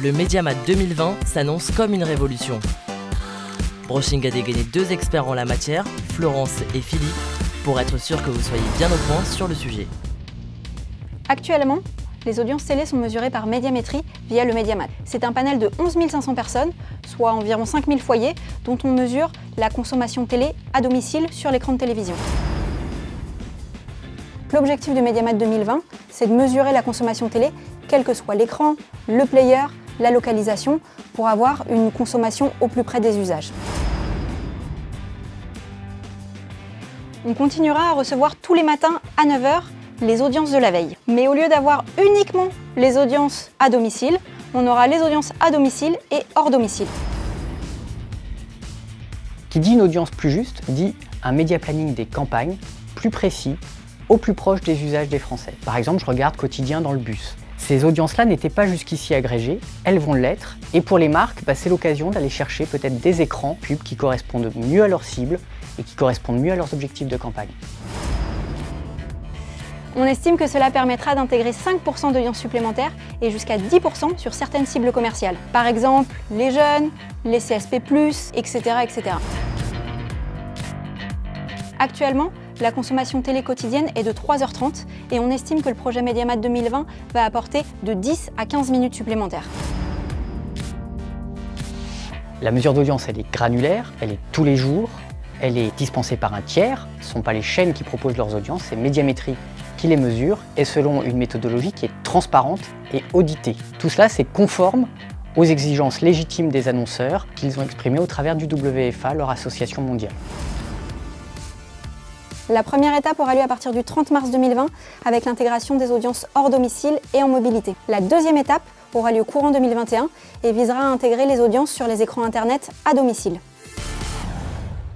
Le Mediamat 2020 s'annonce comme une révolution. Broching a dégainé 2 experts en la matière, Florence et Philippe, pour être sûr que vous soyez bien au point sur le sujet. Actuellement, les audiences télé sont mesurées par médiamétrie via le Mediamat. C'est un panel de 11 500 personnes, soit environ 5 000 foyers, dont on mesure la consommation télé à domicile sur l'écran de télévision. L'objectif du Mediamat 2020, c'est de mesurer la consommation télé, quel que soit l'écran, le player, la localisation, pour avoir une consommation au plus près des usages. On continuera à recevoir tous les matins à 9 h les audiences de la veille. Mais au lieu d'avoir uniquement les audiences à domicile, on aura les audiences à domicile et hors domicile. Qui dit une audience plus juste, dit un média planning des campagnes plus précis, au plus proche des usages des Français. Par exemple, je regarde quotidien dans le bus. Ces audiences-là n'étaient pas jusqu'ici agrégées, elles vont l'être, et pour les marques, c'est l'occasion d'aller chercher peut-être des écrans pubs qui correspondent mieux à leur cible et qui correspondent mieux à leurs objectifs de campagne. On estime que cela permettra d'intégrer 5 % d'audience supplémentaires et jusqu'à 10 % sur certaines cibles commerciales. Par exemple, les jeunes, les CSP+, etc. etc. Actuellement, la consommation télé quotidienne est de 3h30 et on estime que le projet Mediamat 2020 va apporter de 10 à 15 minutes supplémentaires. La mesure d'audience, elle est granulaire, elle est tous les jours, elle est dispensée par un tiers. Ce ne sont pas les chaînes qui proposent leurs audiences, c'est Médiamétrie qui les mesure et selon une méthodologie qui est transparente et auditée. Tout cela, c'est conforme aux exigences légitimes des annonceurs qu'ils ont exprimées au travers du WFA, leur association mondiale. La première étape aura lieu à partir du 30 mars 2020 avec l'intégration des audiences hors domicile et en mobilité. La deuxième étape aura lieu courant 2021 et visera à intégrer les audiences sur les écrans internet à domicile.